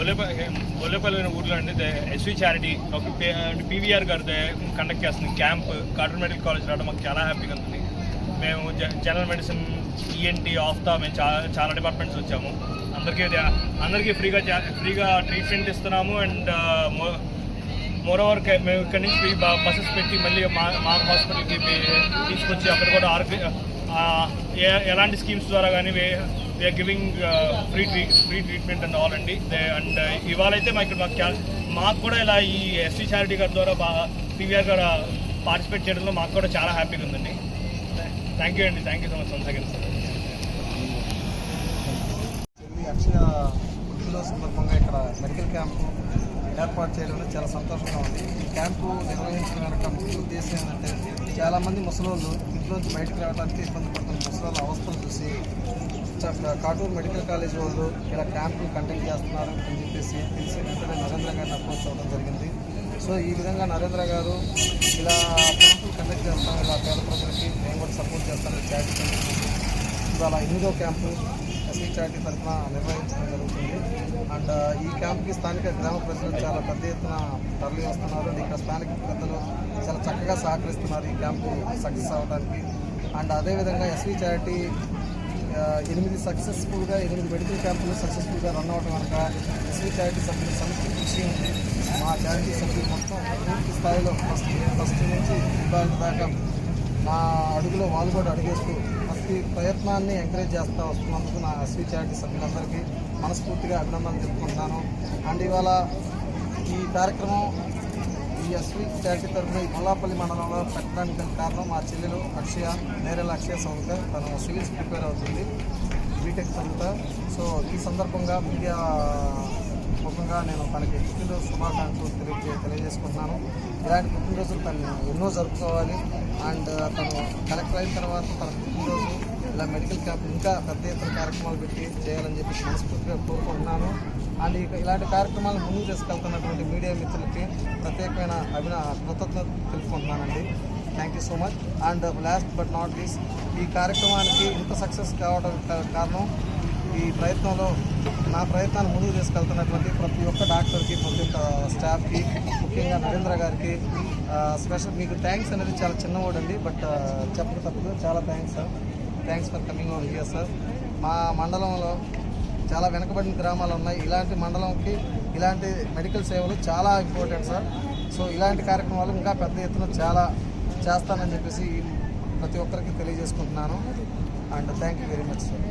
బొల్లేపల్లి ఊర్లో అండి SV charity doctor PVR గారు కండక్ట్ చేస్తుంది క్యాంప్. కార్టూన్ మెడికల్ కాలేజ్ రావడం మాకు చాలా హ్యాపీగా ఉంది. మేము జనరల్ మెడిసిన్, ఈఎన్టీ, ఆఫ్తా మేము చాలా డిపార్ట్మెంట్స్ వచ్చాము. అందరికీ ఫ్రీగా ట్రీట్మెంట్ ఇస్తున్నాము. అండ్ మోర్ ఓవర్ మేము ఇక్కడి నుంచి బస్సెస్ పెట్టి మళ్ళీ మా హాస్పిటల్కి తీసుకొచ్చి అక్కడ కూడా ఎలాంటి స్కీమ్స్ ద్వారా కానీ we are giving free treatment and all అండి. అండ్ ఇవాళ అయితే మాకు కూడా ఇలా ఈ ఎస్సీ చారిటీ గారి ద్వారా పీవీఆర్ గారు పార్టిసిపేట్ చేయడంలో మాకు కూడా చాలా హ్యాపీగా ఉందండి. థ్యాంక్ యూ అండి. Thank you so much once again sir. Akshaya పుట్టినరోజు సందర్భంగా ఇక్కడ మెడికల్ క్యాంపు ఏర్పాటు చేయడంలో చాలా సంతోషంగా ఉంది. ఈ క్యాంపు నిర్వహించడం వెనక ముఖ్య ఉద్దేశం ఏంటంటే, చాలామంది ముసలోళ్ళు ఇంట్లోంచి బయటకు రావడానికి ఇబ్బంది పడుతున్న ముసలోళ్ళ అవస్థలు చూసి కాటూరు మెడికల్ కాలేజ్ వాళ్ళు ఇలా క్యాంపులు కండక్ట్ చేస్తున్నారు అని చెప్పేసి తెలిసి వెంటనే నరేంద్ర గారిని అప్రోచ్ అవ్వడం జరిగింది. సో ఈ విధంగా నరేంద్ర గారు ఇలా క్యాంపులు కండక్ట్ చేస్తాం, ఇలా పేద ప్రజలకి మేము కూడా సపోర్ట్ చేస్తామని చారిటీ ఇవాళ 8వ క్యాంపు ఎస్వి చారిటీ తరఫున నిర్వహించడం జరుగుతుంది. అండ్ ఈ క్యాంప్కి స్థానిక గ్రామ ప్రజలు చాలా పెద్ద ఎత్తున తరలి వస్తున్నారు. ఇక్కడ స్థానిక పెద్దలు చాలా చక్కగా సహకరిస్తున్నారు ఈ క్యాంపు సక్సెస్ అవ్వడానికి. అండ్ అదేవిధంగా ఎస్వి చారిటీ 8 మెడికల్ క్యాంపులు సక్సెస్ఫుల్గా రన్ అవ్వడం కనుక ఎస్వి చారిటీ సభ్యులు సంతృప్తి కృషి ఉంది. మా చారిటీ సభ్యులు మొత్తం పూర్తి స్థాయిలో ఫస్ట్ నుంచి విభాగం దాకా మా అడుగులో వాళ్ళు కూడా అడుగేస్తూ ప్రతి ప్రయత్నాన్ని ఎంకరేజ్ చేస్తూ వస్తున్నందుకు నా ఎస్వి చారిటీ సభ్యులందరికీ మనస్ఫూర్తిగా అభినందనలు చెప్పుకుంటున్నాను. అండ్ ఇవాళ ఈ కార్యక్రమం ఈ ఎస్వి చారిటీ తరఫున ఈ కొల్లాపల్లి మండలంలో పెట్టడానికి కారణం మా చెల్లెలు నేరేళ్ళ అక్షయ చదువుతా. తను సివిల్స్ ప్రిపేర్ అవుతుంది, బీటెక్ చదువుతా. సో ఈ సందర్భంగా మీడియా ముఖ్యంగా నేను తనకి పుట్టినరోజు శుభాకాంక్షలు తెలియజేసుకుంటున్నాను. ఇలాంటి పుట్టినరోజులు తను ఎన్నో జరుపుకోవాలి. అండ్ తను కలెక్టర్ అయిన తర్వాత తన పుట్టినరోజు ఇలా మెడికల్ క్యాంప్ ఇంకా పెద్ద ఎత్తున కార్యక్రమాలు పెట్టి చేయాలని చెప్పి మనస్ఫూర్తిగా కోరుకుంటున్నాను. అండ్ ఇలాంటి కార్యక్రమాలను ముందుకు తీసుకెళ్తున్నటువంటి మీడియా మిత్రులకి ప్రత్యేకమైన కృతజ్ఞత తెలుపుకుంటున్నానండి. Thank you so much. And last but not least, ఈ కార్యక్రమానికి ఇంత సక్సెస్ కావడం కారణం ఈ ప్రయత్నంలో నా ప్రయత్నాన్ని ముందుకు తీసుకెళ్తున్నటువంటి ప్రతి ఒక్క డాక్టర్కి, ప్రతి ఒక్క స్టాఫ్కి, ముఖ్యంగా నరేంద్ర గారికి స్పెషల్ మీకు థ్యాంక్స్ అనేది చాలా చిన్నవాడు అండి, బట్ చెప్పక తప్పదు. చాలా thanks sir. Thanks for coming over here sir. మా మండలంలో చాలా వెనకబడిన గ్రామాలు ఉన్నాయి. ఇలాంటి మండలంకి ఇలాంటి మెడికల్ సేవలు చాలా ఇంపార్టెంట్ సార్. సో ఇలాంటి కార్యక్రమాలు ఇంకా పెద్ద ఎత్తున చాలా చేస్తానని చెప్పేసి ప్రతి ఒక్కరికి తెలియజేసుకుంటున్నాను. And thank you very much sir.